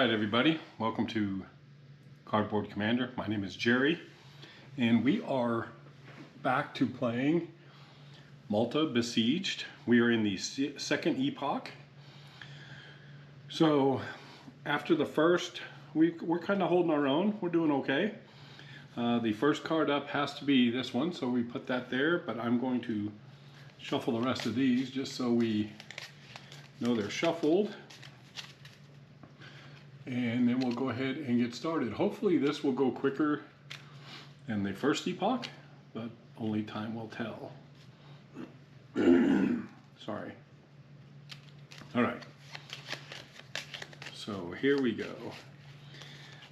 Alright everybody, welcome to Cardboard Commander. My name is Jerry and we are back to playing Malta Besieged. We are in the second epoch. So after the first, we're kind of holding our own. We're doing okay. The first card up has to be this one, so we put that there, but I'm going to shuffle the rest of these just so we know they're shuffled. And then we'll go ahead and get started. Hopefully this will go quicker than the first epoch, but only time will tell. Sorry. All right. So here we go.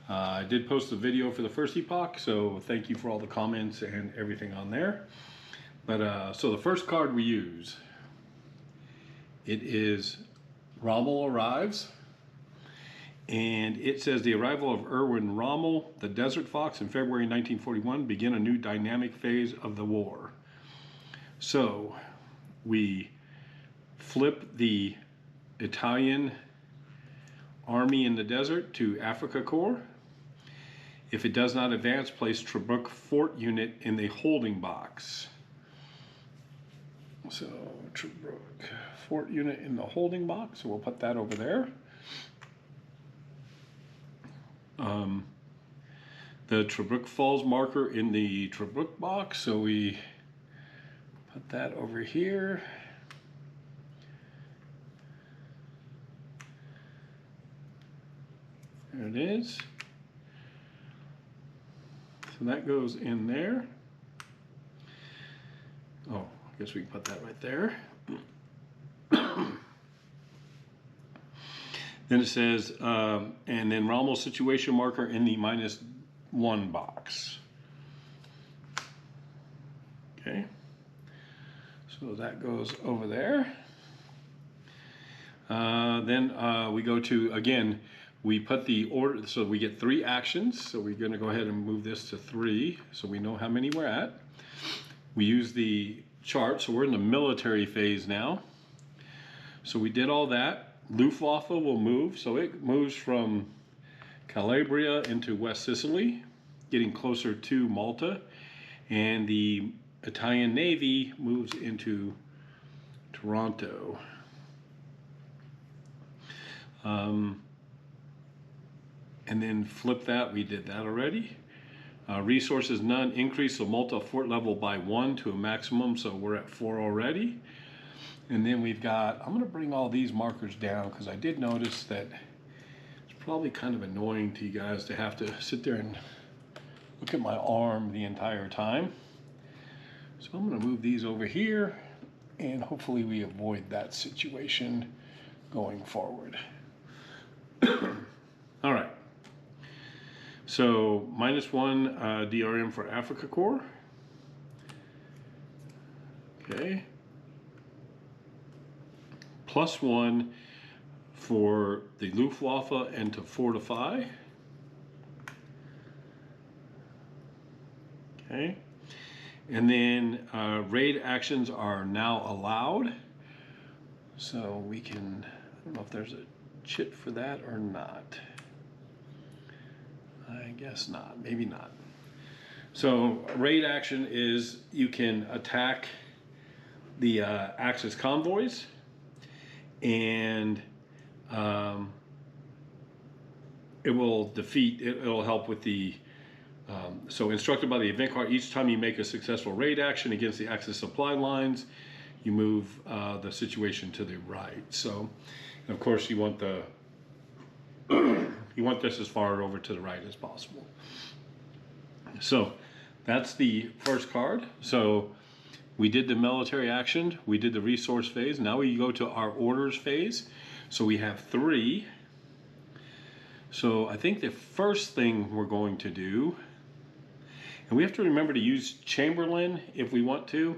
I did post a video for the first epoch, so thank you for all the comments and everything on there. But so the first card we use, it is Rommel Arrives. And it says the arrival of Erwin Rommel, the Desert Fox, in February 1941 began a new dynamic phase of the war. So we flip the Italian army in the desert to Africa Corps. If it does not advance, place Tobruk Fort unit in the holding box. So Tobruk Fort unit in the holding box, so we'll put that over there. The Tobruk Falls marker in the Tobruk box, so we put that over here. There it is. So that goes in there. Oh, I guess we can put that right there. Then it says, and then Rommel's situation marker in the -1 box. Okay, so that goes over there. Then we go to, again, we put the order, so we get 3 actions. So we're going to go ahead and move this to 3 so we know how many we're at. We use the chart, so we're in the military phase now. So we did all that. Luftwaffe will move, so it moves from Calabria into West Sicily, getting closer to Malta, and the Italian Navy moves into Toronto. And then flip that, we did that already. Resources none, increase the Malta fort level by 1 to a maximum, so we're at 4 already. And then we've got, I'm going to bring all these markers down because I did notice that it's probably kind of annoying to you guys to have to sit there and look at my arm the entire time. So I'm going to move these over here and hopefully we avoid that situation going forward. All right. So -1 DRM for Africa Corps. Okay. +1 for the Luftwaffe and to fortify. Okay. And then raid actions are now allowed. So we can, I don't know if there's a chit for that or not. I guess not, maybe not. So raid action is you can attack the Axis convoys, and it will defeat, it'll help with the, so instructed by the event card, each time you make a successful raid action against the Axis supply lines, you move the situation to the right. So, of course, you want the, you want this as far over to the right as possible. So, that's the first card. So, we did the military action, we did the resource phase, now we go to our orders phase. So we have 3. So I think the first thing we're going to do, and we have to remember to use Chamberlain if we want to,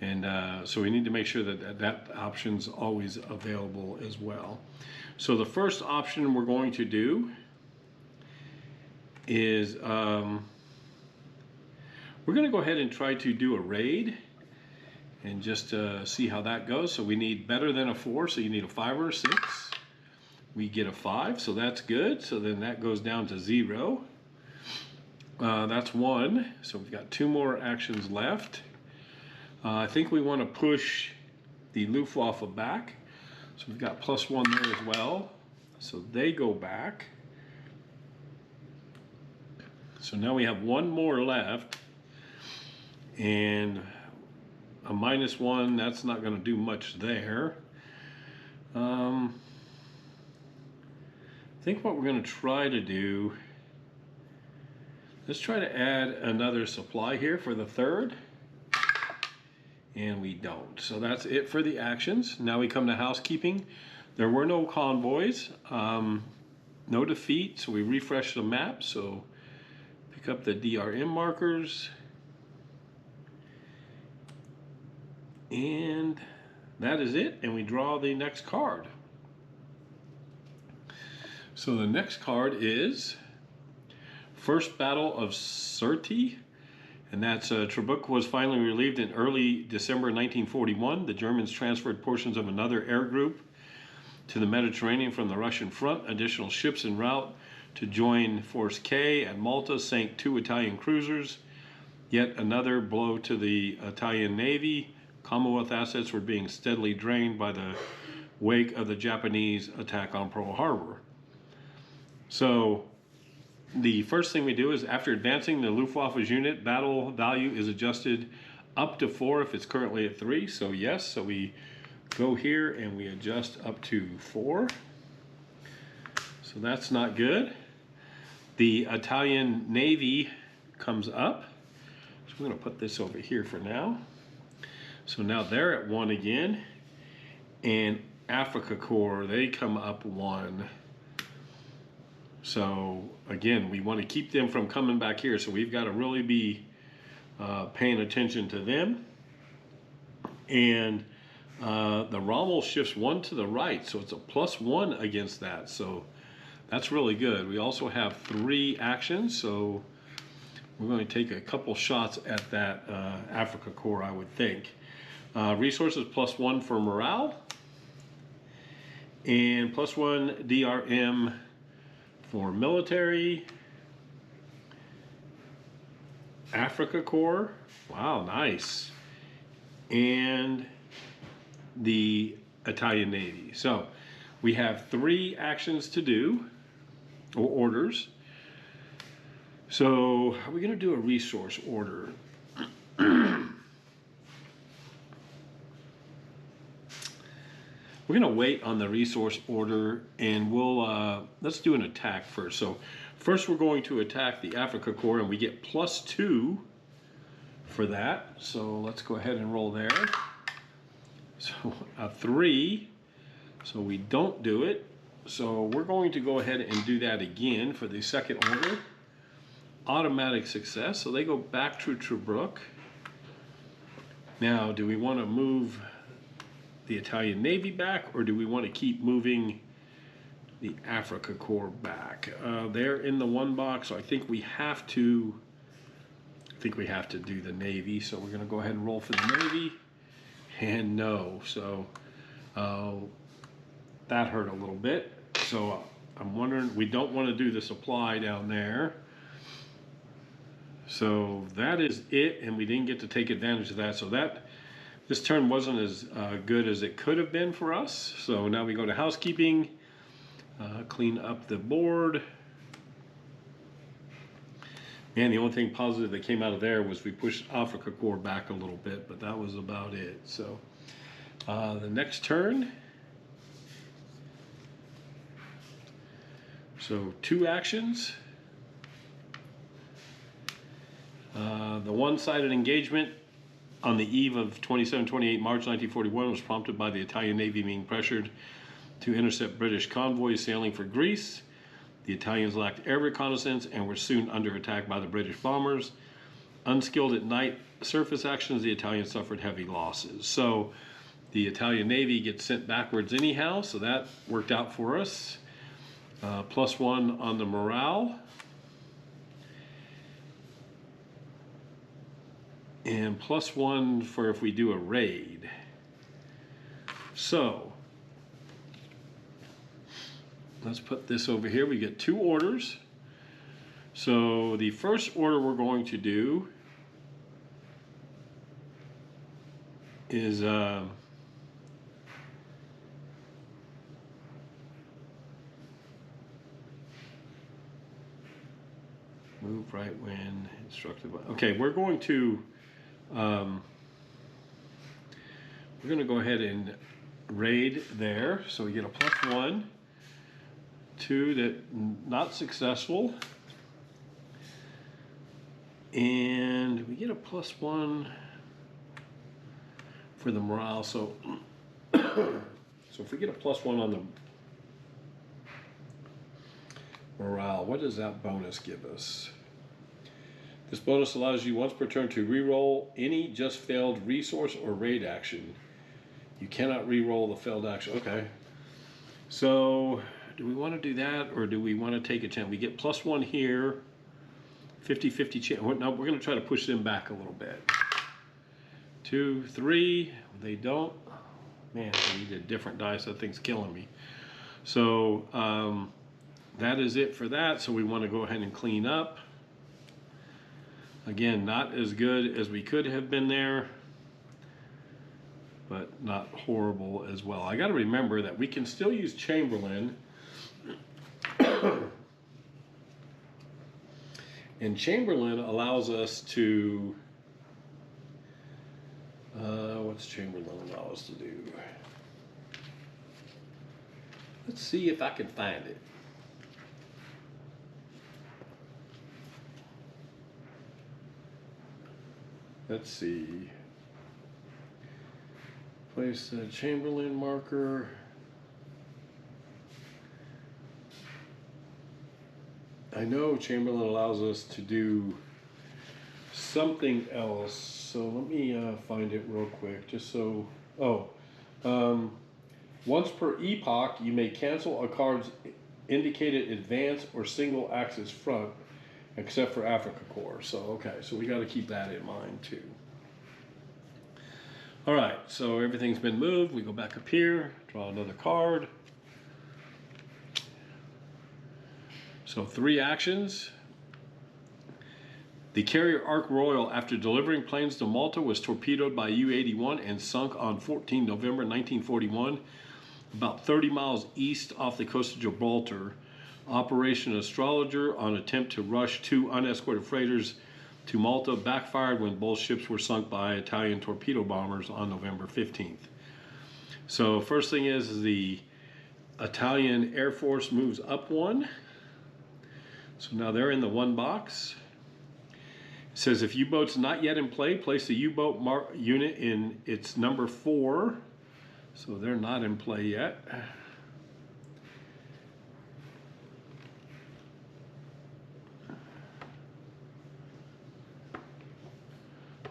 and so we need to make sure that that option's always available as well. So the first option we're going to do is, we're going to go ahead and try to do a raid and just see how that goes. So we need better than a 4, so you need a 5 or a 6. we get a 5, so that's good. So then that goes down to 0. That's 1. So we've got 2 more actions left. I think we want to push the Luftwaffe back. So we've got +1 there as well. So they go back. So now we have 1 more left. And a -1, that's not going to do much there. I think what we're going to try to do, let's try to add another supply here for the 3rd. And we don't. So that's it for the actions. Now we come to housekeeping. There were no convoys, no defeat, so we refresh the map. So pick up the DRM markers. And that is it, and we draw the next card. So the next card is First Battle of Sirte, and that's Trebuk was finally relieved in early December 1941. The Germans transferred portions of another air group to the Mediterranean from the Russian front. Additional ships en route to join Force K at Malta sank 2 Italian cruisers. Yet another blow to the Italian Navy. Commonwealth assets were being steadily drained by the wake of the Japanese attack on Pearl Harbor. So the first thing we do is, after advancing the Luftwaffe's unit, battle value is adjusted up to 4 if it's currently at 3. So yes, so we go here and we adjust up to 4. So that's not good. The Italian Navy comes up. So I'm going to put this over here for now. So now they're at 1 again. And Africa Corps, they come up 1. So again, we want to keep them from coming back here. So we've got to really be paying attention to them. And the Rommel shifts 1 to the right. So it's a +1 against that. So that's really good. We also have 3 actions. So we're going to take a couple shots at that Africa Corps, I would think. Resources +1 for morale. And +1 DRM for military. Africa Corps. Wow, nice. And the Italian Navy. So we have 3 actions to do, or orders. So are we going to do a resource order? We're going to wait on the resource order, and we'll let's do an attack first. So first we're going to attack the Africa Corps, and we get +2 for that. So let's go ahead and roll there. So a 3. So we don't do it. So we're going to go ahead and do that again for the second order. Automatic success. So they go back to Trebuk. Now, do we want to move the Italian Navy back, or do we want to keep moving the Africa Corps back? They're in the 1 box, so I think we have to. Do the Navy. So we're going to go ahead and roll for the Navy, and no. So that hurt a little bit. So I'm wondering, we don't want to do the supply down there. So that is it, and we didn't get to take advantage of that. So this turn wasn't as good as it could have been for us. So now we go to housekeeping, clean up the board. And the only thing positive that came out of there was we pushed Africa Corps back a little bit, but that was about it. So the next turn. So 2 actions. The one-sided engagement on the eve of 27-28 March 1941 was prompted by the Italian Navy being pressured to intercept British convoys sailing for Greece. The Italians lacked air reconnaissance and were soon under attack by the British bombers. Unskilled at night surface actions, the Italians suffered heavy losses. So the Italian Navy gets sent backwards anyhow, so that worked out for us. +1 on the morale. And +1 for if we do a raid. So let's put this over here. We get 2 orders. So the first order we're going to do is move right when instructed. Okay, we're going to go ahead and raid there. So we get a +1, 2 that not successful, and we get a +1 for the morale. So so if we get a +1 on the morale, what does that bonus give us? This bonus allows you once per turn to reroll any just failed resource or raid action. You cannot reroll the failed action. Okay. So do we want to do that, or do we want to take a chance? We get +1 here, 50-50 chance. No, we're going to try to push them back a little bit. 2, 3. They don't. Man, I need a different dice. That thing's killing me. So that is it for that. So we want to go ahead and clean up. Again, not as good as we could have been there, but not horrible as well. I got to remember that we can still use Chamberlain. And Chamberlain allows us to, what's Chamberlain allow us to do? Let's see if I can find it. Let's see. Place a Chamberlain marker. I know Chamberlain allows us to do something else, so let me find it real quick, just so. Once per epoch, you may cancel a card's indicated advance or single axis front, except for Africa Corps. So, okay, so we got to keep that in mind too. All right, so everything's been moved. We go back up here, draw another card. So 3 actions. The carrier Ark Royal, after delivering planes to Malta, was torpedoed by U-81 and sunk on 14 November 1941, about 30 miles east off the coast of Gibraltar. Operation Astrologer, on attempt to rush 2 unescorted freighters to Malta, backfired when both ships were sunk by Italian torpedo bombers on November 15th. So first thing is the Italian Air Force moves up 1. So now they're in the 1 box. It says if U-boat's not yet in play, place the U-boat unit in its number 4. So they're not in play yet.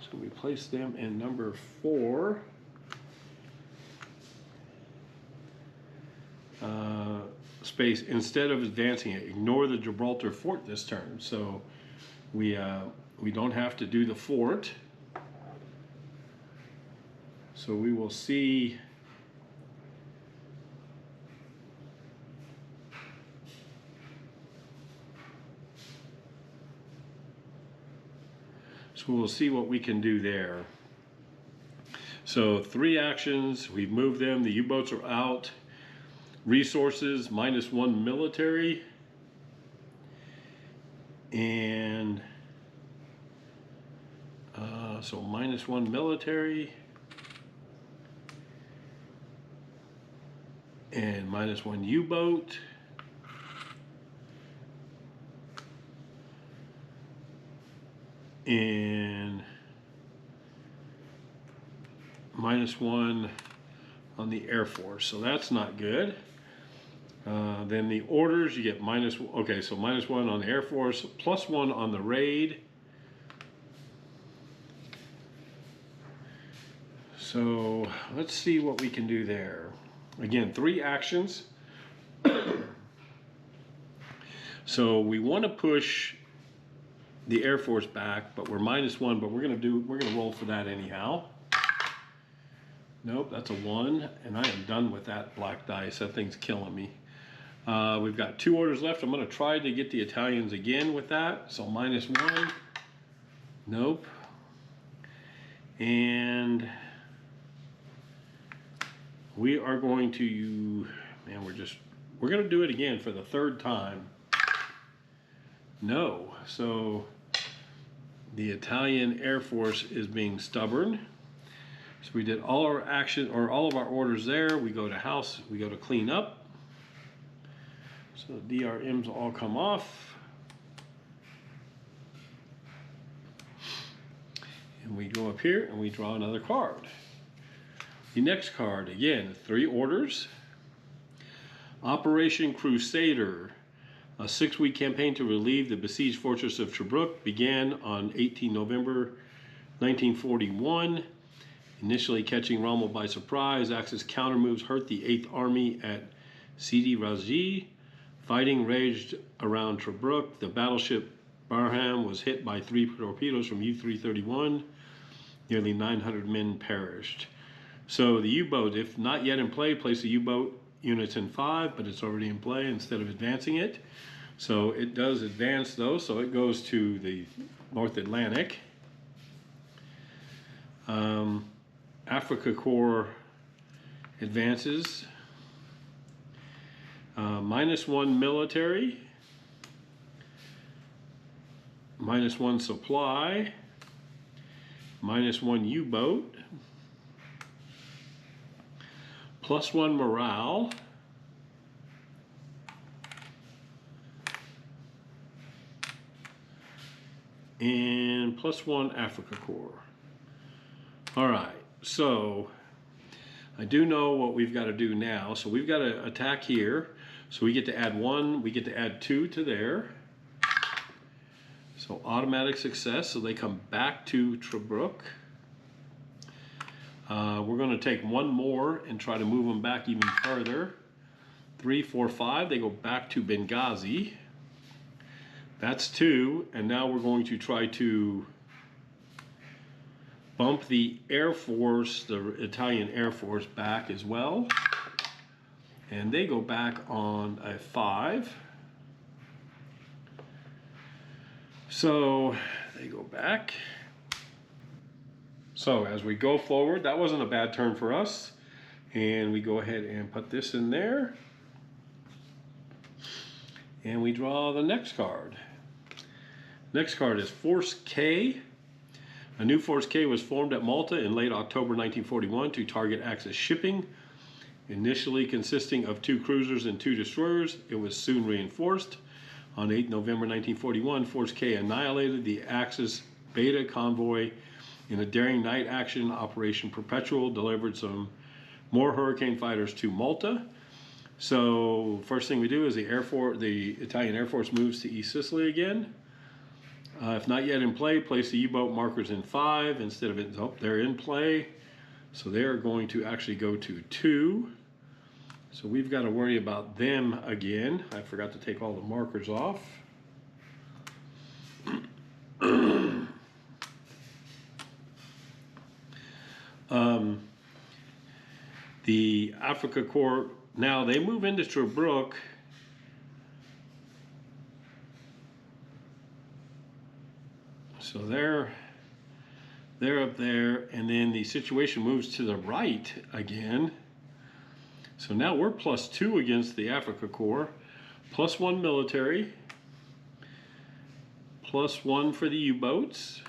So we place them in number 4. Space, instead of advancing it, ignore the Gibraltar fort this turn. So we don't have to do the fort. So we will see. So we'll see what we can do there. So 3 actions, we've moved them, the U-boats are out. Resources, -1 military. And so -1 military. And -1 U-boat. And -1 on the Air Force, so that's not good. Then the orders, you get okay, so -1 on the Air Force, +1 on the raid. So let's see what we can do there. Again, 3 actions. So we want to push the Air Force back, but we're -1, but we're gonna roll for that anyhow. Nope, that's a 1, and I am done with that black dice. That thing's killing me. We've got 2 orders left. I'm going to try to get the Italians again with that. So -1. Nope. And we are going to, man, we're going to do it again for the 3rd time. No. So the Italian Air Force is being stubborn. So we did all our action, or all of our orders there. We go to house, we go to clean up. So the DRMs all come off. And we go up here and we draw another card. The next card, again, 3 orders. Operation Crusader, a 6-week campaign to relieve the besieged fortress of Tobruk, began on 18 November 1941. Initially catching Rommel by surprise, Axis counter moves hurt the 8th Army at Sidi Razi. Fighting raged around Tobruk. The battleship Barham was hit by 3 torpedoes from U-331. Nearly 900 men perished. So the U-boat, if not yet in play, place the U-boat units in 5, but it's already in play instead of advancing it. So it does advance though, so it goes to the North Atlantic. Africa Corps advances. -1 military. -1 supply. -1 U-boat. +1 morale. And +1 Africa Corps. All right, so I do know what we've got to do now. So we've got to attack here. So we get to add 1, we get to add 2 to there. So automatic success, so they come back to Tobruk. We're going to take 1 more and try to move them back even further. 3, 4, 5, they go back to Benghazi. That's 2, and now we're going to try to bump the Air Force, the Italian Air Force, back as well. And they go back on a 5. So they go back. So as we go forward, that wasn't a bad turn for us. And we go ahead and put this in there. And we draw the next card. Next card is Force K. A new Force K was formed at Malta in late October 1941 to target Axis shipping. Initially consisting of 2 cruisers and 2 destroyers, it was soon reinforced. On 8 November 1941, Force K annihilated the Axis Beta convoy in a daring night action. Operation Perpetual delivered some more Hurricane fighters to Malta. So first thing we do is the Italian Air Force moves to East Sicily again. If not yet in play, place the U-boat markers in 5 instead of it. Oh, they're in play. So they're going to actually go to 2. So we've got to worry about them again. I forgot to take all the markers off. The Africa Corps, now they move into Tobruk. So they're up there, and then the situation moves to the right again. So now we're +2 against the Africa Corps, +1 military, +1 for the U-boats,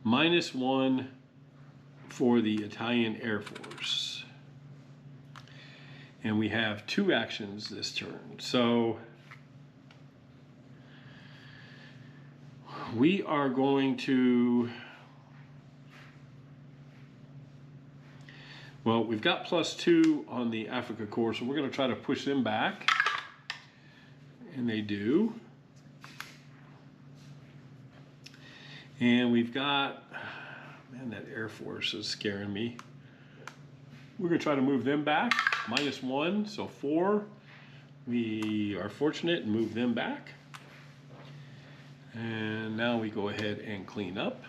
-1 for the Italian Air Force. And we have 2 actions this turn. So we are going to, well, we've got +2 on the Africa Corps, so we're going to try to push them back. And they do. And we've got, man, that Air Force is scaring me. We're going to try to move them back. -1, so 4. We are fortunate and move them back. And now we go ahead and clean up.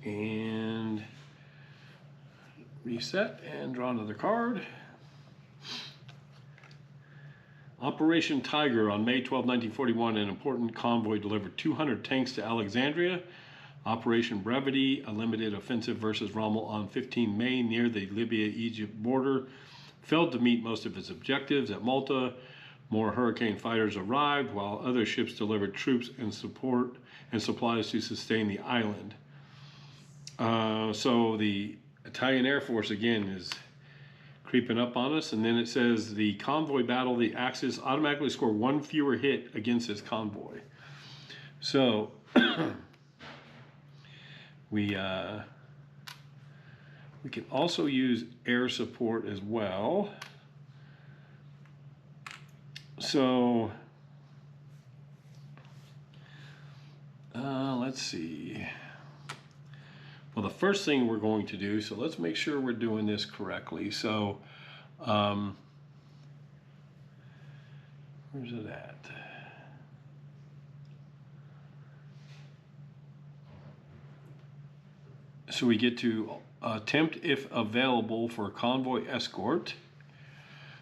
And reset and draw another card. Operation Tiger on May 12, 1941, an important convoy delivered 200 tanks to Alexandria. Operation Brevity, a limited offensive versus Rommel on 15 May near the Libya-Egypt border, failed to meet most of its objectives. At Malta, more Hurricane fighters arrived, while other ships delivered troops and support and supplies to sustain the island. So the Italian Air Force again is creeping up on us, and then it says the convoy battle, the Axis automatically score one fewer hit against this convoy. So we can also use air support as well. So let's see. Well, the first thing we're going to do, so let's make sure we're doing this correctly. So where's it at? So we get to attempt if available for convoy escort.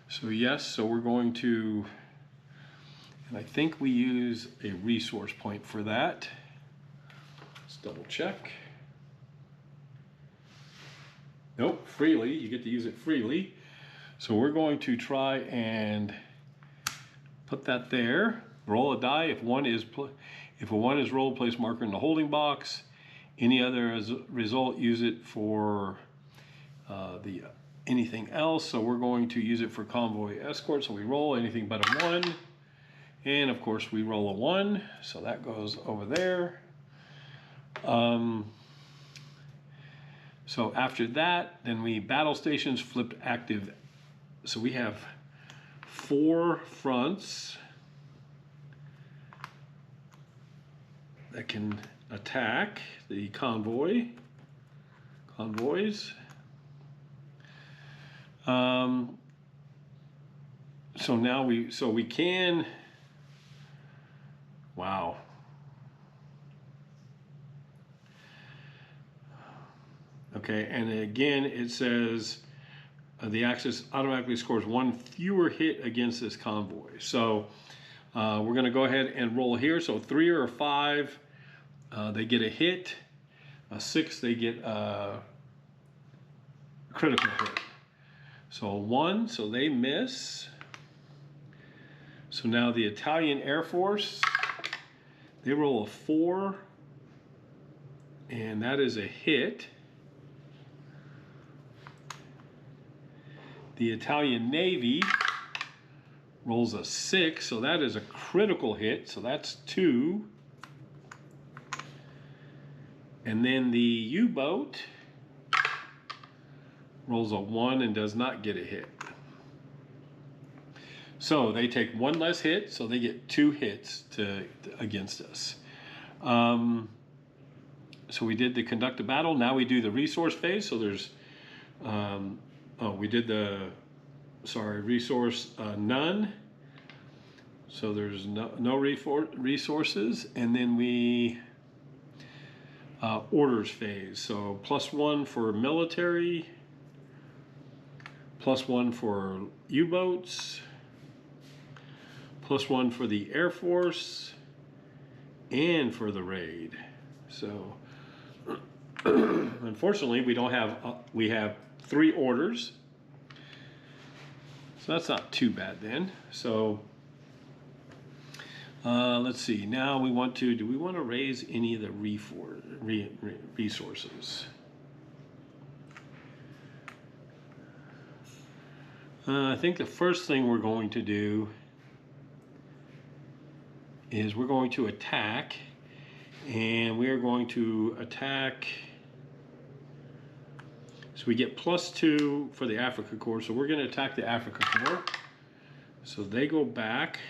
So yes, so we're going to, and I think we use a resource point for that. Let's double check. Nope, freely, you get to use it freely. So we're going to try and put that there. Roll a die. If a one is rolled, place marker in the holding box. Any other as a result, use it for anything else. So we're going to use it for convoy escort. So we roll anything but a 1. And of course we roll a 1. So that goes over there. So after that, then we battle stations flipped active. So we have 4 fronts that can attack the convoys. So now we can, wow. Okay, and again it says the Axis automatically scores 1 fewer hit against this convoy. So we're going to go ahead and roll here. So 3 or 5, they get a hit. 6, they get a critical hit. So 1, so they miss. So now the Italian Air Force, they roll a 4, and that is a hit. The Italian Navy rolls a 6, so that is a critical hit, so that's 2. And then the U-boat rolls a 1 and does not get a hit. So they take 1 less hit, so they get 2 hits against us. So we did the conduct a battle. Now we do the resource phase. So there's, we did the, resource none. So there's no resources. And then we, orders phase. So +1 for military, +1 for U-boats, +1 for the Air Force, and for the raid. So unfortunately we don't have, we have 3 orders. So that's not too bad then. So let's see, now we want to, do we want to raise any of the resources? I think the first thing we're going to do is we're going to attack, and we are going to attack, so we get +2 for the Africa Corps, so we're going to attack the Africa Corps. So they go back.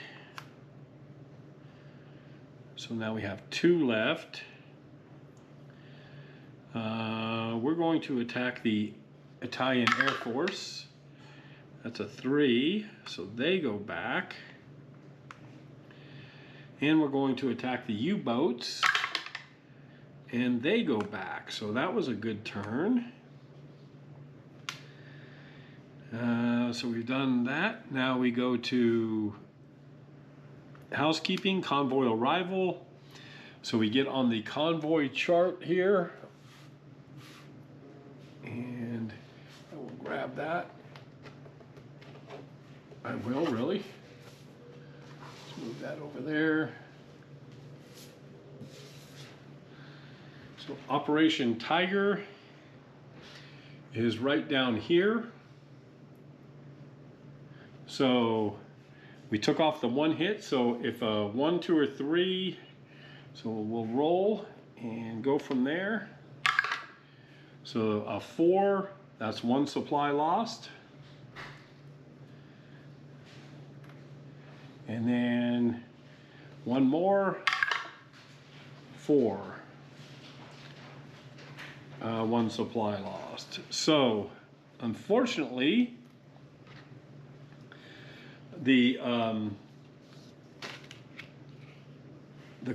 So now we have 2 left. We're going to attack the Italian Air Force. That's a 3, so they go back. And we're going to attack the U-boats. and they go back. So that was a good turn. So we've done that. Now we go to housekeeping, convoy arrival. So we get on the convoy chart here, and I will grab that. I will, really. Let's move that over there. So Operation Tiger is right down here. So we took off the one hit. So if a 1, 2, or 3, so we'll roll and go from there. So a 4, that's 1 supply lost. And then 1 more, 4. 1 supply lost. So unfortunately, the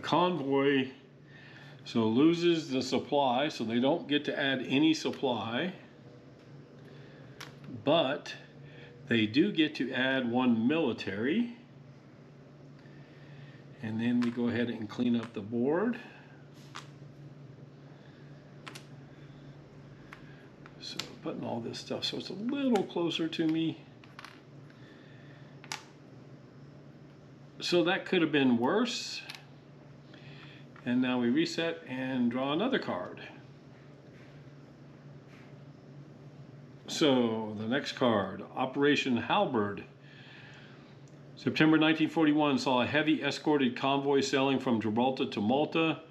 convoy so loses the supply, so they don't get to add any supply, but they do get to add 1 military. And then we go ahead and clean up the board. So putting all this stuff so it's a little closer to me. So that could have been worse. And now we reset and draw another card. So the next card, Operation Halberd. September 1941 saw a heavy escorted convoy sailing from Gibraltar to Malta.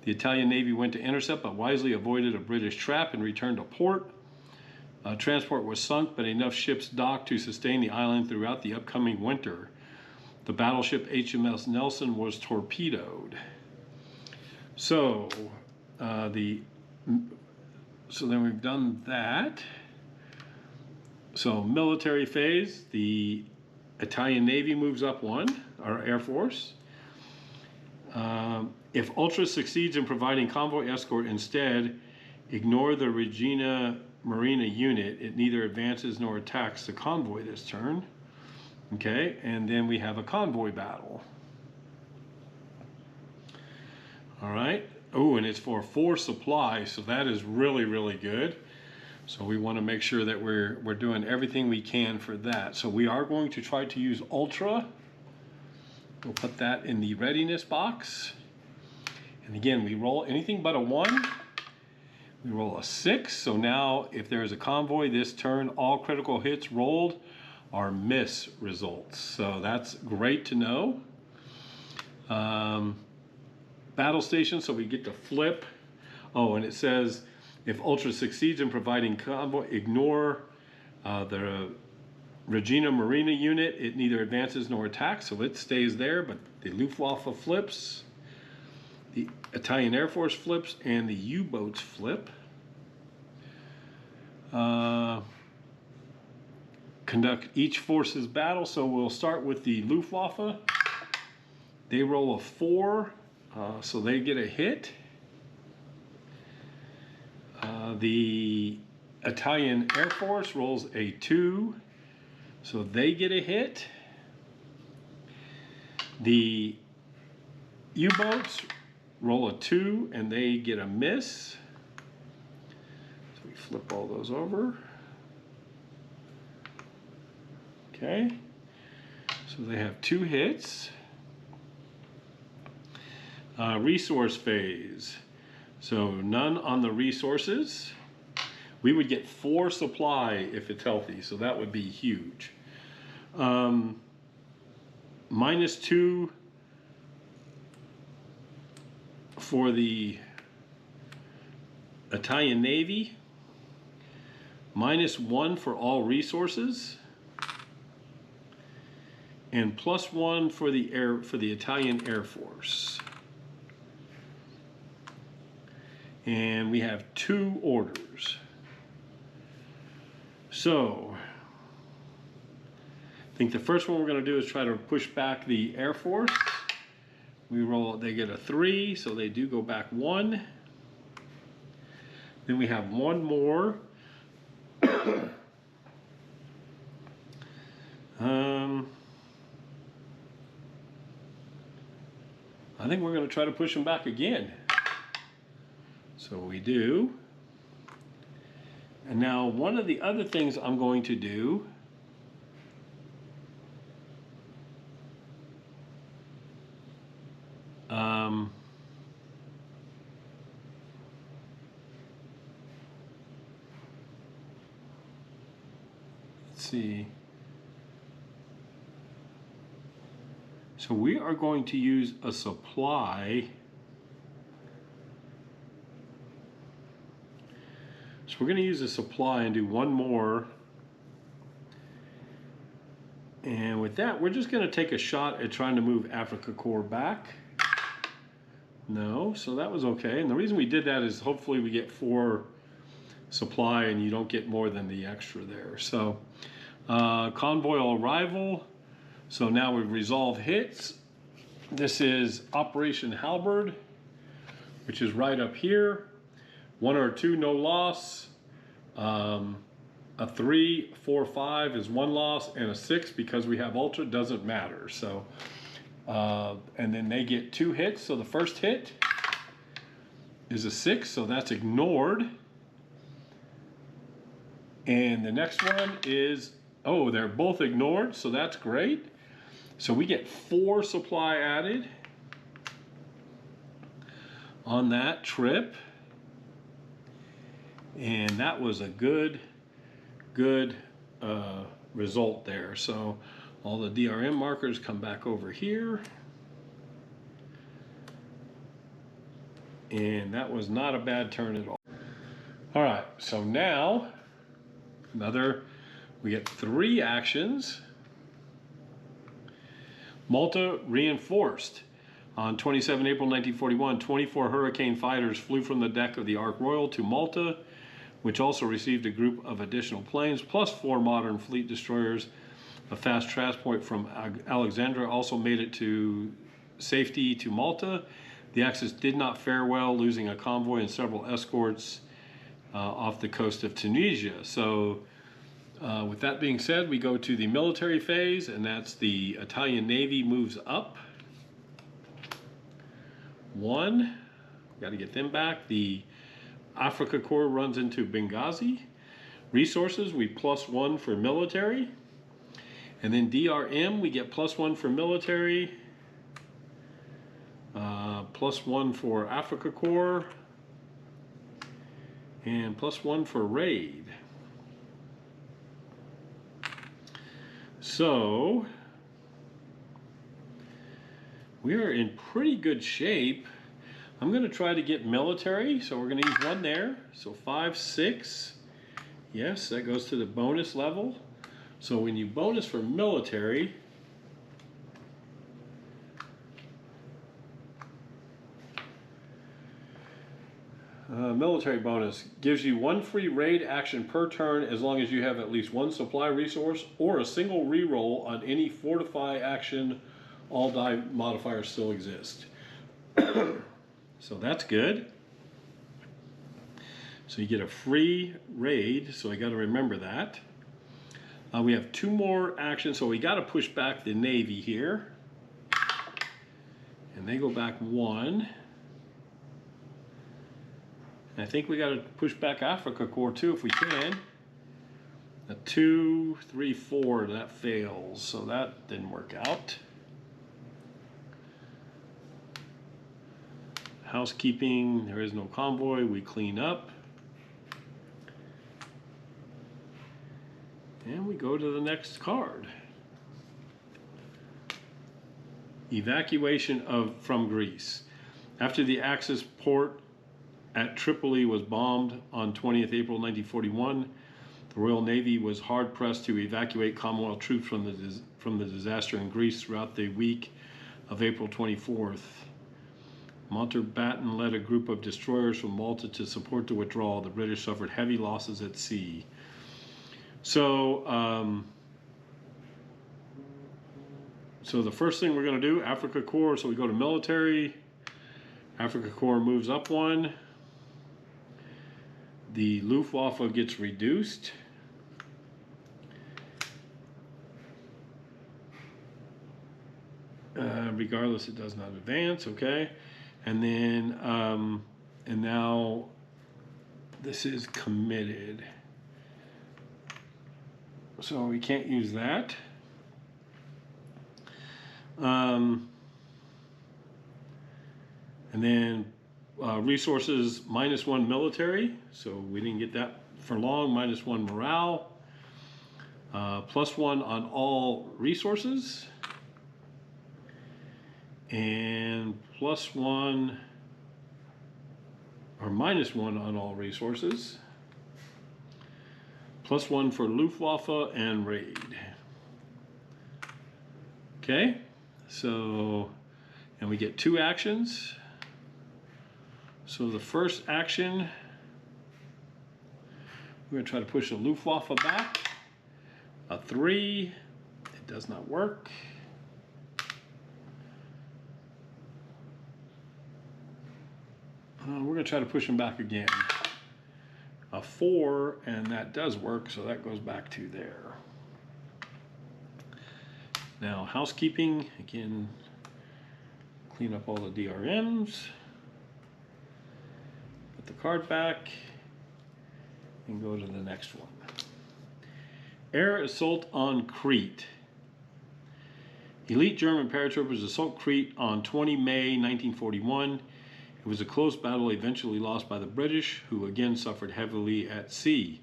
The Italian Navy went to intercept but wisely avoided a British trap and returned to port. Transport was sunk, but enough ships docked to sustain the island throughout the upcoming winter. The battleship HMS Nelson was torpedoed. So, so then we've done that. So military phase, the Italian Navy moves up 1, our Air Force. If Ultra succeeds in providing convoy escort instead, ignore the Regina Marina unit. It neither advances nor attacks the convoy this turn. Okay, and then we have a convoy battle. All right. Oh, and it's for 4 supply, so that is really, really good. So we want to make sure that we're doing everything we can for that. So we are going to try to use Ultra. We'll put that in the readiness box. And again, we roll anything but a 1. We roll a 6. So now if there's a convoy this turn, all critical hits rolled are miss results. So that's great to know. Battle station, so we get to flip. Oh, and it says if Ultra succeeds in providing convoy, ignore the Regina Marina unit. It neither advances nor attacks, so it stays there, but the Luftwaffe flips, the Italian Air Force flips, and the U-boats flip. Conduct each force's battle, so we'll start with the Luftwaffe. They roll a 4, so they get a hit. The Italian Air Force rolls a 2, so they get a hit. The U-boats roll a 2 and they get a miss. So we flip all those over. Okay, so they have 2 hits. Resource phase. So none on the resources. We would get 4 supply if it's healthy, so that would be huge. -2 for the Italian Navy. -1 for all resources. And +1 for the Italian Air Force. And we have 2 orders. So, I think the first one we're going to do is try to push back the Air Force. We roll, they get a 3, so they do go back 1. Then we have one more. I think we're going to try to push them back again. So we do. And now one of the other things I'm going to do let's see. So we are going to use a supply. So we're going to use a supply and do one more. And with that, we're just going to take a shot at trying to move Africa Corps back. No, so that was okay. And the reason we did that is hopefully we get 4 supply and you don't get more than the extra there. So convoy arrival. So now we've resolved hits. This is Operation Halberd, which is right up here. 1 or 2, no loss. A 3, 4, 5 is 1 loss, and a 6 because we have ultra doesn't matter. So, and then they get 2 hits. So the first hit is a 6, so that's ignored. And the next one is, oh, they're both ignored, so that's great. So we get 4 supply added on that trip. And that was a good result there. So all the DRM markers come back over here. And that was not a bad turn at all. All right, so now we get 3 actions. Malta reinforced. On 27 April 1941, 24 Hurricane fighters flew from the deck of the Ark Royal to Malta, which also received a group of additional planes, plus 4 modern fleet destroyers. A fast transport from Alexandria also made it to safety to Malta. The Axis did not fare well, losing a convoy and several escorts off the coast of Tunisia. So with that being said, we go to the military phase, and that's the Italian Navy moves up. 1, got to get them back. The Africa Corps runs into Benghazi. Resources, we +1 for military. And then DRM, we get +1 for military. +1 for Africa Corps. And +1 for raid. So we are in pretty good shape. I'm going to try to get military, so we're going to use 1 there. So 5, 6. Yes, that goes to the bonus level. So when you bonus for military, military bonus gives you 1 free raid action per turn as long as you have at least 1 supply resource or a single reroll on any fortify action. All die modifiers still exist. So that's good. So you get a free raid, so I got to remember that. We have 2 more actions, so we got to push back the Navy here. And they go back 1. And I think we got to push back Africa Corps too if we can. A 2, 3, 4, that fails, so that didn't work out. Housekeeping, there is no convoy, we clean up. And we go to the next card. Evacuation from Greece. After the Axis port at Tripoli was bombed on 20th April 1941, the Royal Navy was hard-pressed to evacuate Commonwealth troops from the disaster in Greece throughout the week of April 24th. Mountbatten led a group of destroyers from Malta to support the withdrawal. The British suffered heavy losses at sea. So, so the first thing we're going to do, Africa Corps, so we go to military. Africa Corps moves up 1. The Luftwaffe gets reduced. Regardless, it does not advance, okay? And then, and now this is committed. So we can't use that. And then resources -1 military. So we didn't get that for long. -1 morale. +1 on all resources. And +1 or -1 on all resources. +1 for Luftwaffe and raid. Okay, so, and we get 2 actions. So the first action, we're going to try to push the Luftwaffe back. A 3, it does not work. We're going to try to push them back again. A 4, and that does work, so that goes back to there. Now, housekeeping, again, clean up all the DRMs, put the card back, and go to the next one. Air assault on Crete. Elite German paratroopers assault Crete on 20 May 1941. It was a close battle eventually lost by the British, who again suffered heavily at sea,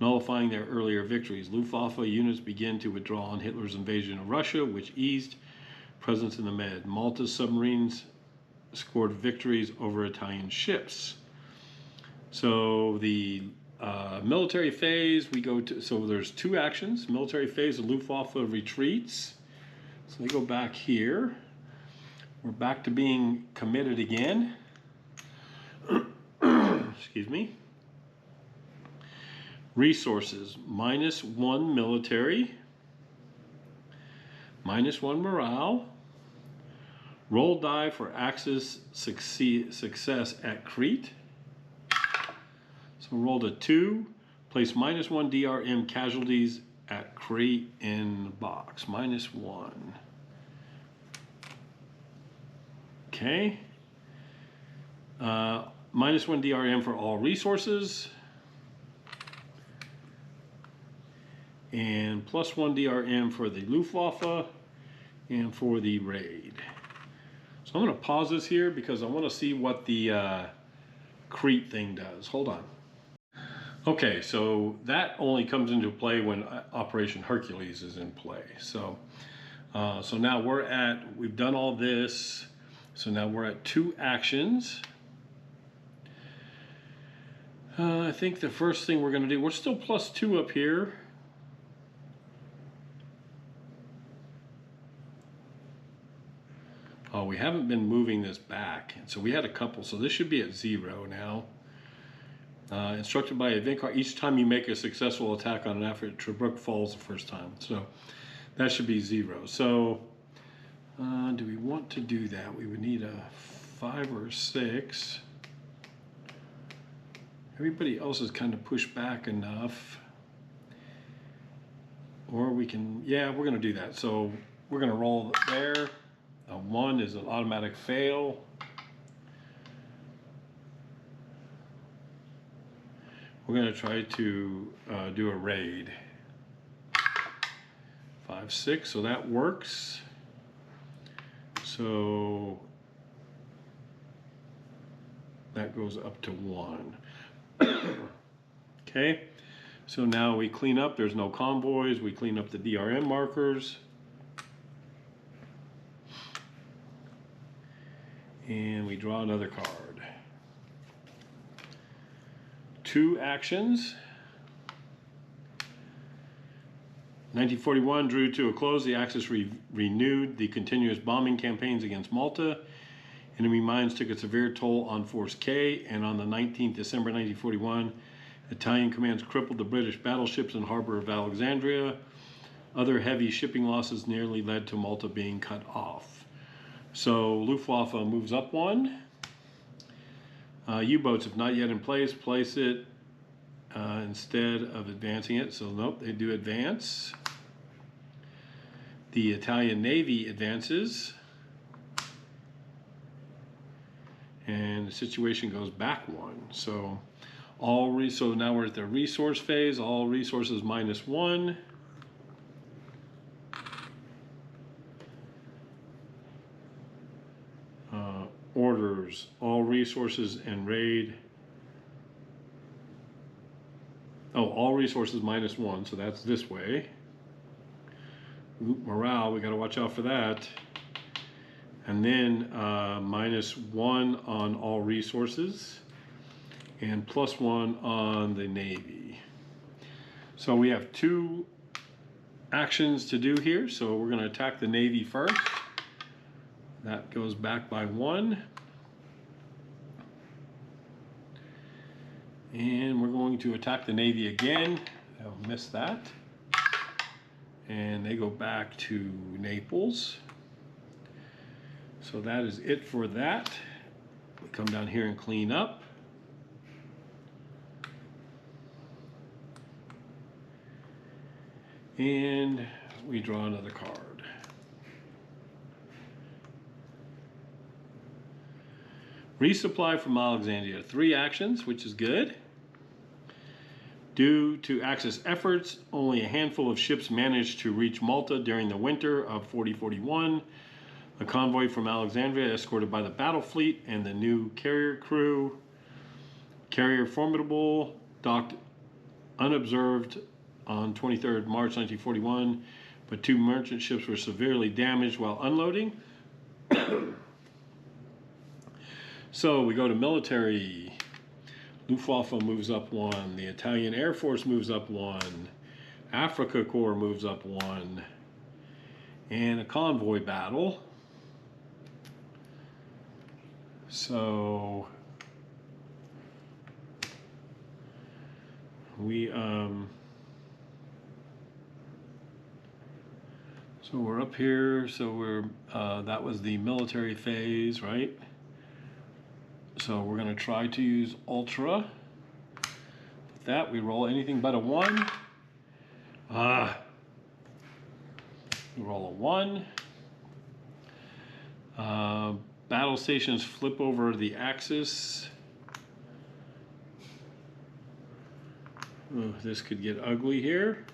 nullifying their earlier victories. Luftwaffe units began to withdraw on Hitler's invasion of Russia, which eased presence in the Med. Malta's submarines scored victories over Italian ships. So the military phase, we go to, so there's 2 actions. Military phase, the Luftwaffe retreats. So they go back here. We're back to being committed again. Excuse me. Resources, -1 military, -1 morale. Roll die for Axis success at Crete. So rolled a 2, place -1 DRM casualties at Crete in box, -1. Okay. -1 DRM for all resources. And +1 DRM for the Luftwaffe and for the raid. So I'm going to pause this here because I want to see what the Crete thing does. Hold on. Okay, so that only comes into play when Operation Hercules is in play. So, so now we've done all this. So now we're at 2 actions. I think the first thing we're going to do, we're still +2 up here. Oh, we haven't been moving this back. So we had a couple, so this should be at 0 now. Instructed by event card, each time you make a successful attack on an effort, Tobruk falls the first time. So that should be 0. So do we want to do that? We would need a 5 or 6. Everybody else is kind of pushed back enough. Or we can, yeah, we're going to do that. So we're going to roll there. A 1 is an automatic fail. We're going to try to do a raid. 5, 6, so that works. So that goes up to 1. Okay, so now we clean up. There's no convoys. We clean up the DRM markers. And we draw another card. 2 actions. 1941 drew to a close. The Axis renewed the continuous bombing campaigns against Malta. Enemy mines took a severe toll on Force K, and on the 19th December 1941, Italian commands crippled the British battleships in harbor of Alexandria. Other heavy shipping losses nearly led to Malta being cut off. So Luftwaffe moves up 1. U-boats, if not yet in place, place it. instead of advancing it. So nope, they do advance. The Italian Navy advances. And the situation goes back one. So so now we're at the resource phase. All resources -1. Orders, all resources and raid. Oh, all resources -1, so that's this way. Oop, morale, we got to watch out for that. And then -1 on all resources and +1 on the Navy. So we have 2 actions to do here. So we're going to attack the Navy first. That goes back by 1. And we're going to attack the Navy again. They'll miss that. And they go back to Naples. So that is it for that. We come down here and clean up. And we draw another card. Resupply from Alexandria. 3 actions, which is good. Due to Axis efforts, only a handful of ships managed to reach Malta during the winter of 40-41. A convoy from Alexandria, escorted by the battle fleet and the new carrier crew. Carrier Formidable docked unobserved on 23rd March 1941, but 2 merchant ships were severely damaged while unloading. So we go to military. Luftwaffe moves up 1. The Italian Air Force moves up 1. Africa Corps moves up 1. And a convoy battle. So we so we're up here. So we're that was the military phase, right? So we're going to try to use Ultra. With that, we roll anything but a 1. We roll a 1. Battle stations flip over the Axis. Oh, this could get ugly here.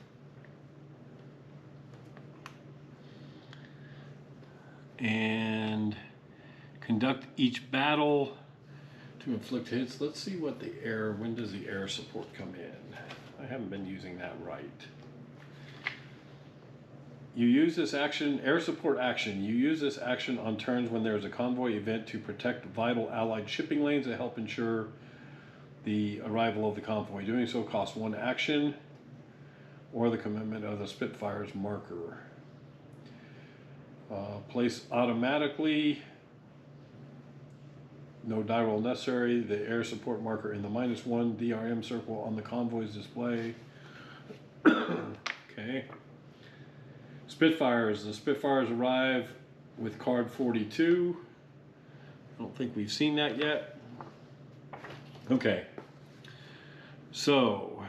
And conduct each battle to inflict hits. Let's see what the air, when does the air support come in? I haven't been using that right. You use this action, air support action. You use this action on turns when there is a convoy event to protect vital Allied shipping lanes and help ensure the arrival of the convoy. Doing so costs 1 action or the commitment of the Spitfire's marker. Place automatically. No die roll necessary. The air support marker in the -1 DRM circle on the convoy's display. Okay. Spitfires. The Spitfires arrive with card 42. I don't think we've seen that yet. Okay. So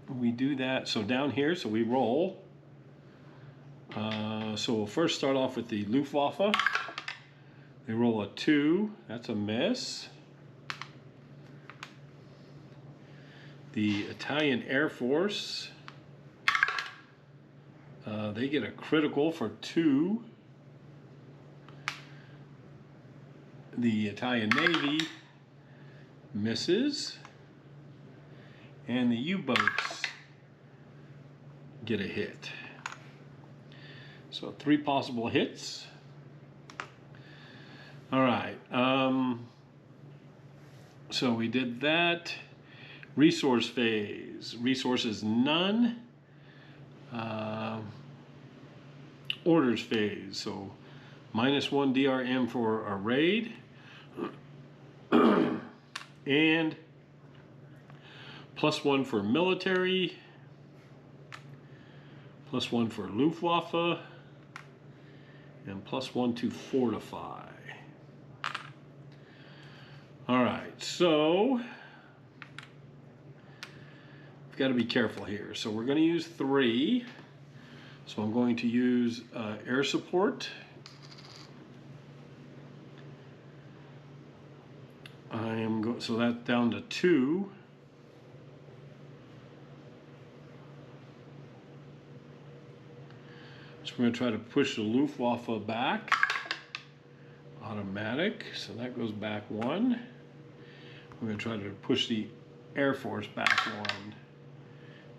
we do that. So down here, so we roll. So we'll first start off with the Luftwaffe. They roll a 2. That's a miss. The Italian Air Force, they get a critical for 2. The Italian Navy misses. And the U-boats get a hit. So 3 possible hits. All right. So we did that. Resource phase. Resources none. Orders phase. So -1 DRM for a raid. And +1 for military. +1 for Luftwaffe. And +1 to fortify. All right, so we've got to be careful here. So we're going to use 3. So I'm going to use air support. So that's down to 2. So we're going to try to push the Luftwaffe back. Automatic, so that goes back 1. We're going to try to push the Air Force back 1.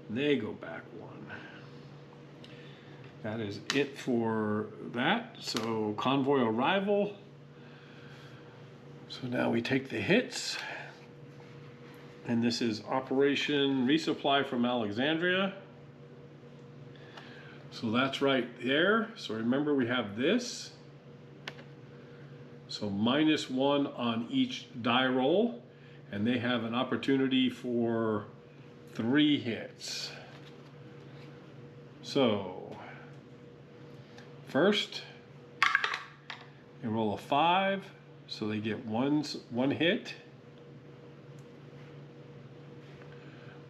They go back 1. That is it for that. So convoy arrival. So now we take the hits. And this is Operation Resupply from Alexandria. So that's right there. So remember we have this. So -1 on each die roll. And they have an opportunity for 3 hits. So first, they roll a 5, so they get one hit,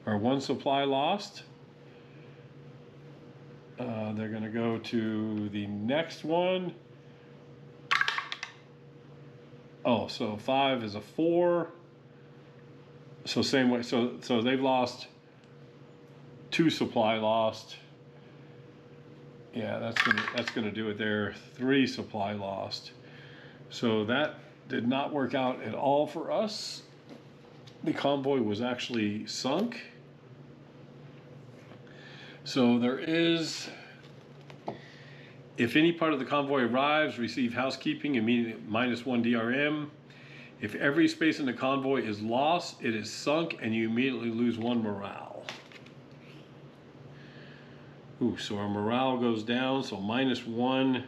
or 1 supply lost. They're going to go to the next one. Oh, so 5 is a 4. So same way. So they've lost 2 supply lost. Yeah, that's gonna do it there. 3 supply lost. So that did not work out at all for us. The convoy was actually sunk. So there is, if any part of the convoy arrives, receive housekeeping, immediate -1 DRM. If every space in the convoy is lost, it is sunk, and you immediately lose 1 morale. Ooh, so our morale goes down, so -1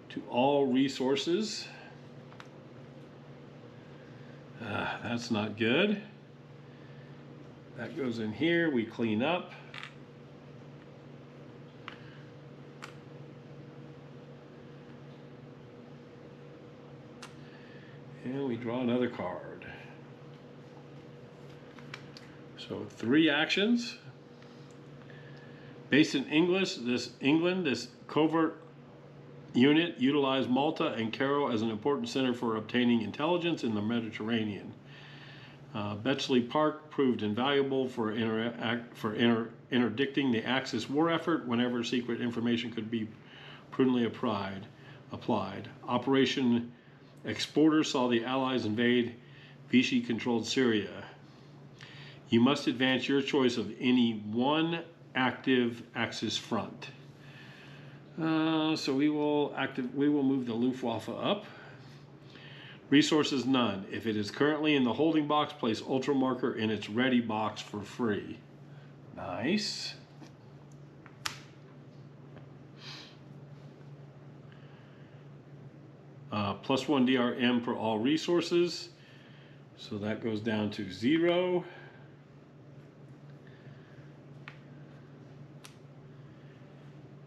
to all resources. That's not good. That goes in here, we clean up. And we draw another card. So 3 actions. Based in England, this covert unit utilized Malta and Cairo as an important center for obtaining intelligence in the Mediterranean. Bletchley Park proved invaluable for interdicting the Axis war effort whenever secret information could be prudently applied. Operation Exporter saw the Allies invade Vichy-controlled Syria. You must advance your choice of any one active Axis front. So we will move the Luftwaffe up. Resources none. If it is currently in the holding box, place ultra marker in its ready box for free. Nice. +1 DRM for all resources. So that goes down to 0.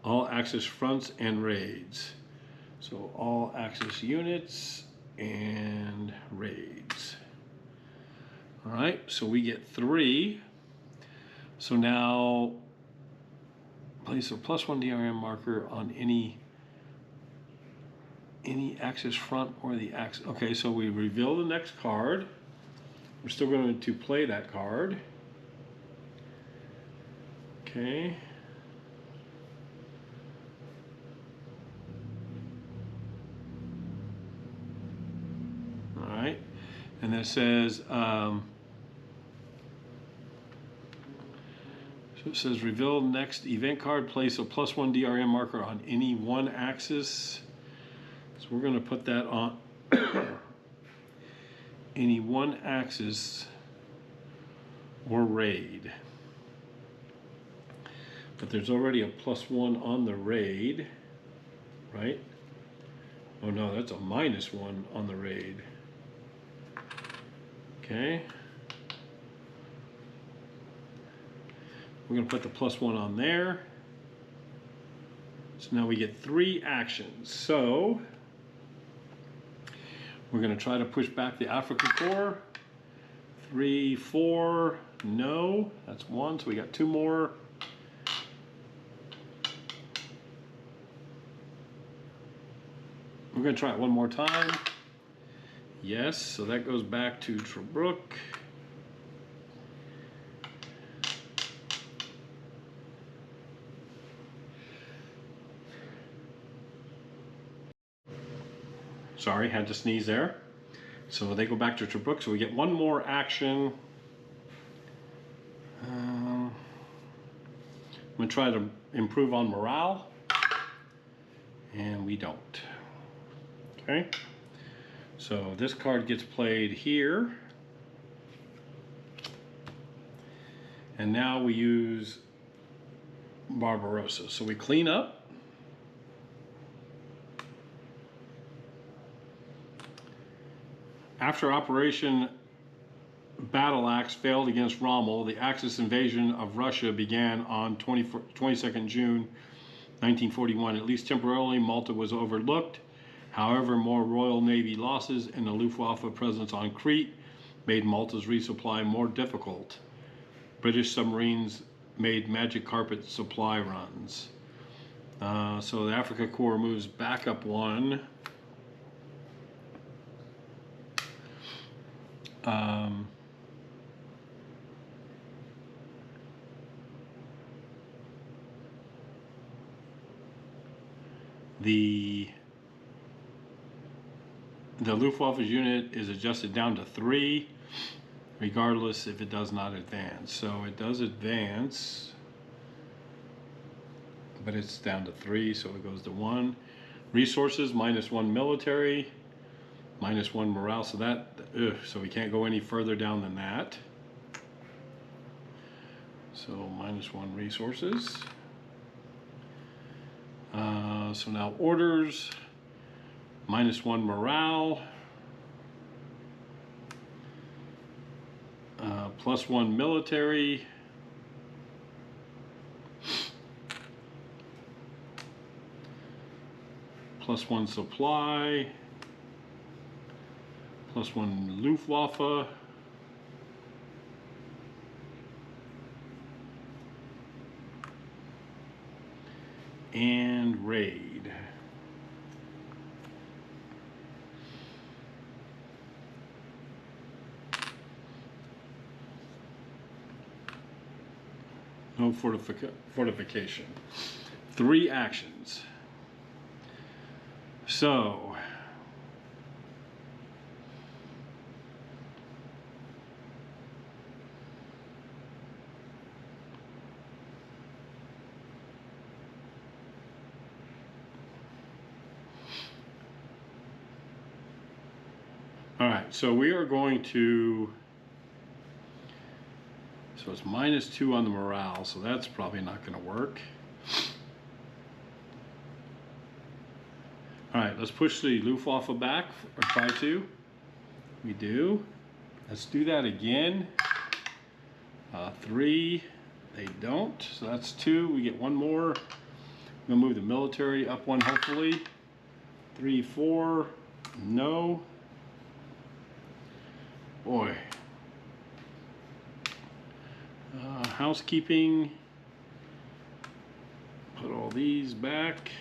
All Axis fronts and raids. So all Axis units and raids. All right, so we get 3. So now place a +1 DRM marker on any Axis front or the Axis. Okay, so we reveal the next card. We're still going to play that card. Okay. All right, and that says, so it says reveal next event card, place a +1 DRM marker on any one axis. So we're going to put that on any one axis or raid. But there's already a +1 on the raid, right? Oh no, that's a -1 on the raid. Okay. We're going to put the +1 on there. So now we get 3 actions. So We're going to try to push back the Africa Corps. 3, 4, no. That's 1, so we got 2 more. We're going to try it one more time. Yes, so that goes back to Tobruk. Sorry, had to sneeze there. So they go back to Tobruk, so we get one more action. I'm going to try to improve on morale. And we don't. Okay. So this card gets played here. And now we use Barbarossa. So we clean up. After Operation Battle Axe failed against Rommel, the Axis invasion of Russia began on 22nd June 1941. At least temporarily, Malta was overlooked. However, more Royal Navy losses and the Luftwaffe presence on Crete made Malta's resupply more difficult. British submarines made magic carpet supply runs. So the Africa Corps moves back up 1. The Luftwaffe's unit is adjusted down to 3, regardless if it does not advance. So it does advance, but it's down to 3, so it goes to 1. Resources, -1 military, -1 morale, so that, so we can't go any further down than that. So -1 resources. So now orders, -1 morale, +1 military, +1 supply, +1 Luftwaffe, and raid. No fortification. 3 actions. So all right, so we are going to, so it's -2 on the morale, so that's probably not going to work. All right, let's push the Luftwaffe back, or try to. We do. Let's do that again. 3, they don't, so that's 2. We get 1 more. I'm going to move the military up 1, hopefully. 3, 4, no. Boy. Housekeeping. Put all these back.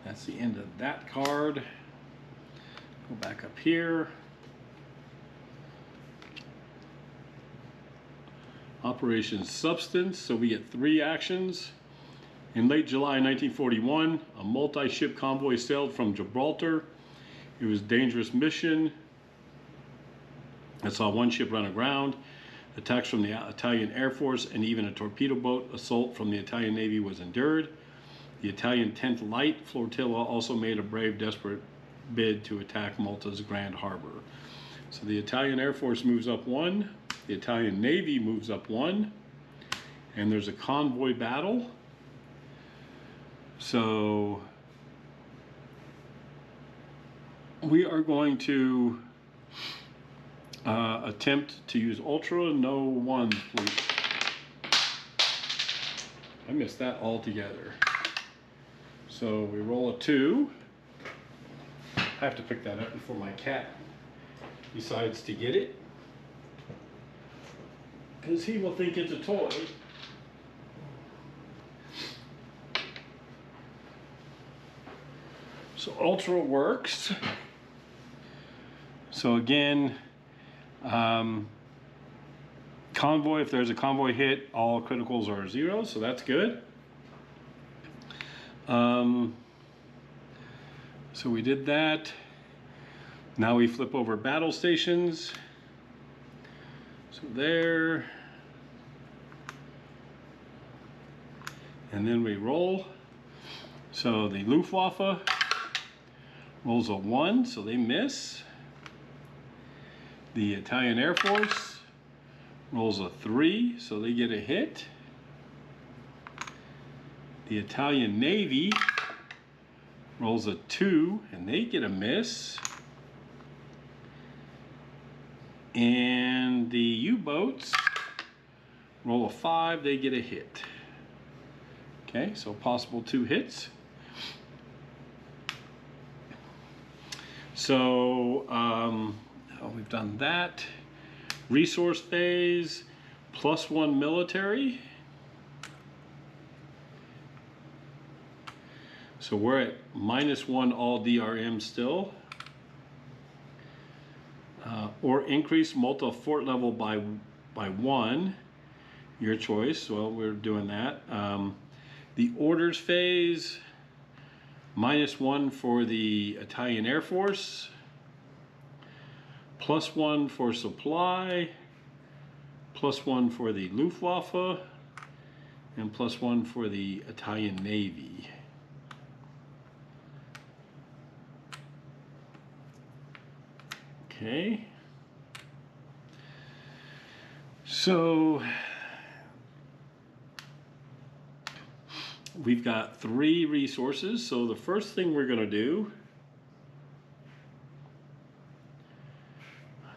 That's the end of that card. Go back up here. Operation Substance, so we get 3 actions. In late July 1941, a multi-ship convoy sailed from Gibraltar. It was a dangerous mission. It saw 1 ship run aground. Attacks from the Italian Air Force and even a torpedo boat assault from the Italian Navy was endured. The Italian 10th Light Flotilla also made a brave, desperate bid to attack Malta's Grand Harbor. So the Italian Air Force moves up 1, the Italian Navy moves up 1, and there's a convoy battle. So we are going to attempt to use Ultra. No 1s, please. I missed that altogether. So we roll a 2. I have to pick that up before my cat decides to get it, because he will think it's a toy. So Ultra works. So again, convoy, if there's a convoy hit, all criticals are 0, so that's good. So we did that. Now we flip over battle stations. So there. And then we roll. So the Luftwaffe rolls a 1, so they miss. The Italian Air Force rolls a 3, so they get a hit. The Italian Navy rolls a 2, and they get a miss. And the U-boats roll a 5, they get a hit. Okay, so possible 2 hits. So we've done that. Resource phase, +1 military. So we're at -1 all DRM still. Or increase Malta fort level by 1. Your choice. Well, we're doing that. The orders phase, -1 for the Italian Air Force, +1 for supply, +1 for the Luftwaffe, and +1 for the Italian Navy. Okay. So we've got 3 resources. So the first thing we're going to do,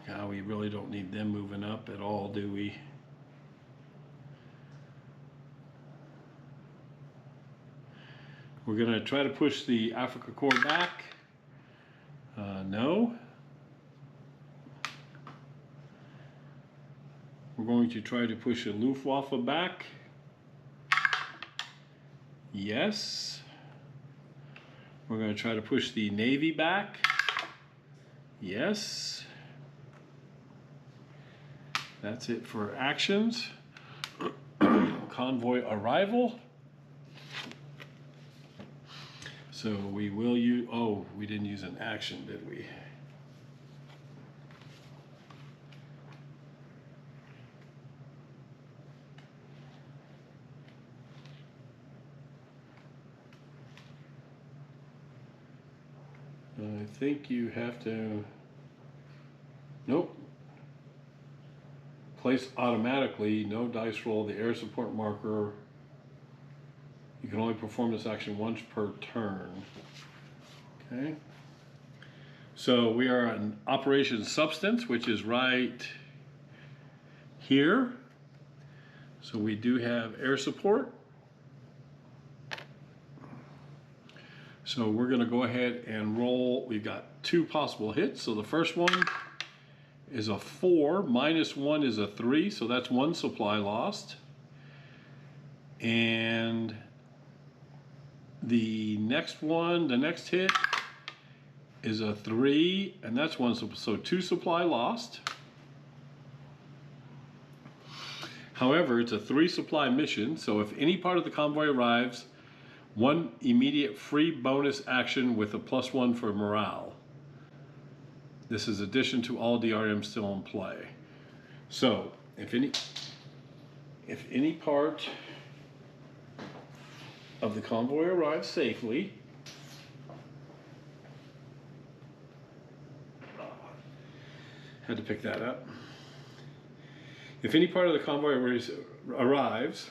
God, we really don't need them moving up at all, do we? We're going to try to push the Africa Corps back. No. We're going to try to push the Luftwaffe back. Yes. We're going to try to push the Navy back. Yes. That's it for actions. Convoy arrival. So we will use, oh, we didn't use an action, did we? I think you have to, nope. Place automatically, no dice roll, the air support marker. You can only perform this action once per turn. Okay. So we are on Operation Substance, which is right here. So we do have air support. So we're going to go ahead and roll. We've got 2 possible hits. So the first one is a 4, -1 is a 3, so that's 1 supply lost. And the next one, the next hit is a 3, and that's 1, so 2 supply lost. However, it's a 3 supply mission, so if any part of the convoy arrives, 1 immediate free bonus action with a +1 for morale. This is addition to all DRM still in play. So if any part of the convoy arrives safely, had to pick that up. If any part of the convoy arrives,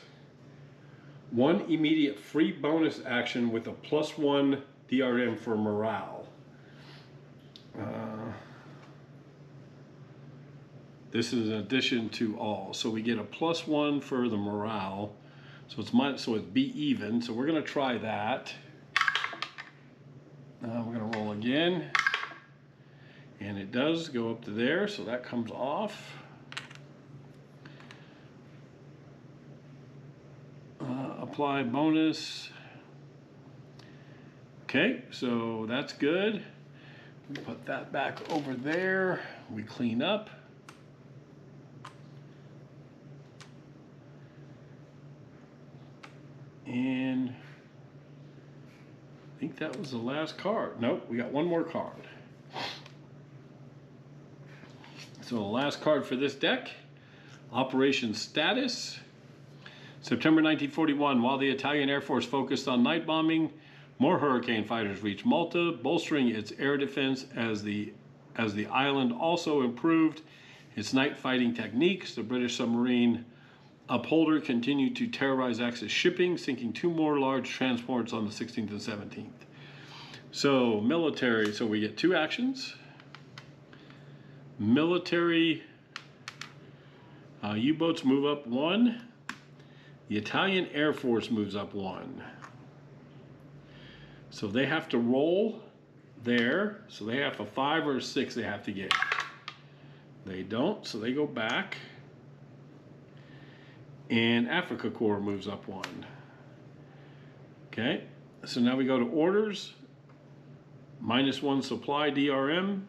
1 immediate free bonus action with a +1 DRM for morale. This is an addition to all, so we get a +1 for the morale. So it's be even. So we're going to try that. We're going to roll again. And it does go up to there, so that comes off. Apply bonus. Okay, so that's good. We put that back over there. We clean up. And I think that was the last card. Nope, we got one more card. So the last card for this deck, Operation Status. September 1941, while the Italian Air Force focused on night bombing, more Hurricane fighters reached Malta, bolstering its air defense as the island also improved its night fighting techniques. The British submarine Upholder continued to terrorize Axis shipping, sinking 2 more large transports on the 16th and 17th. So military, so we get 2 actions. Military U-boats move up 1. The Italian Air Force moves up 1. So they have to roll there. So they have a 5 or a 6 they have to get. They don't, so they go back. And Africa Corps moves up 1. Okay, so now we go to orders. -1 supply DRM.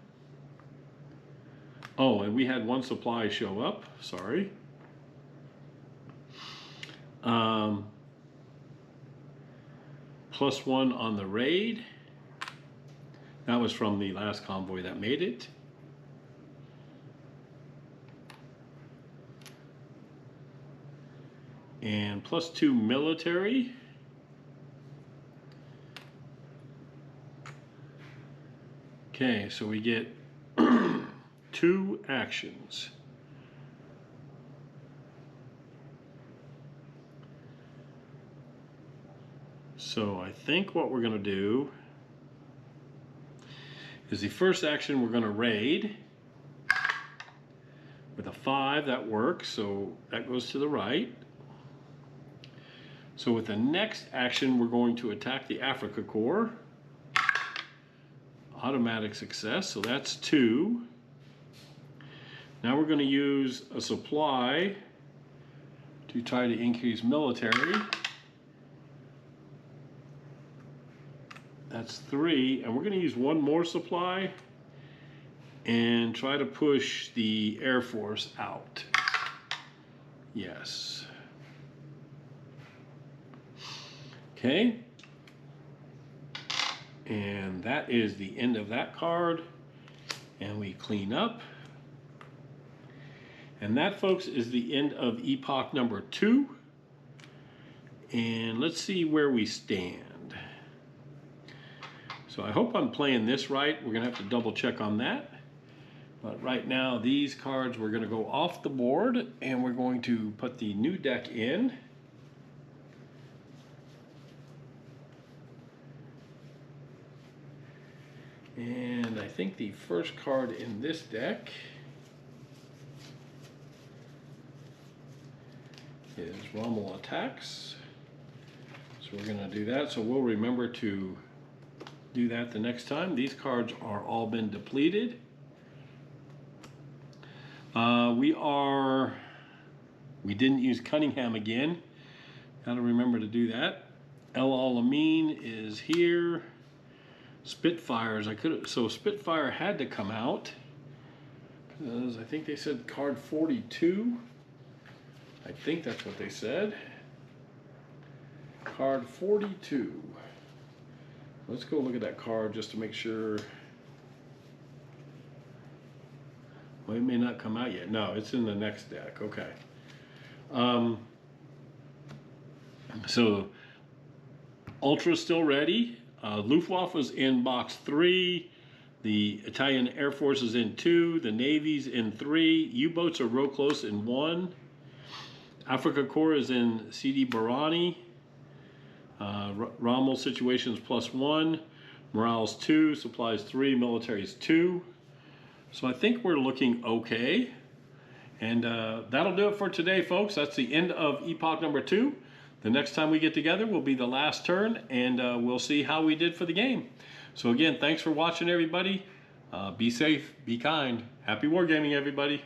Oh, and we had 1 supply show up, sorry. +1 on the raid. That was from the last convoy that made it. And +2 military. Okay, so we get 2 actions. So I think what we're going to do is the first action we're going to raid with a 5. That works, so that goes to the right. So with the next action we're going to attack the Africa Corps. Automatic success, so that's 2. Now we're going to use a supply to try to increase military. That's 3, and we're going to use 1 more supply and try to push the Air Force out. Yes. Okay. And that is the end of that card. And we clean up. And that, folks, is the end of epoch number 2. And let's see where we stand. So I hope I'm playing this right. We're going to have to double check on that. But right now, these cards, we're going to go off the board and we're going to put the new deck in. And I think the first card in this deck is Rommel Attacks. So we're going to do that. So we'll remember to do that the next time. These cards are all been depleted. We didn't use Cunningham again. Got to remember to do that. El Alamein is here. Spitfires, so Spitfire had to come out because I think they said card 42. I think that's what they said. Card 42. Let's go look at that card just to make sure. Well, it may not come out yet. No, it's in the next deck. Okay. So Ultra's still ready. Luftwaffe was in box 3. The Italian Air Force is in 2. The Navy's in 3. U-boats are real close in 1. Africa Corps is in CD Barani. Rommel situations +1. Morale's 2. Supplies 3. Military's 2. So I think we're looking okay. And that'll do it for today, folks. That's the end of epoch number 2. The next time we get together will be the last turn, and we'll see how we did for the game. So again, thanks for watching, everybody. Be safe, be kind. Happy wargaming, everybody.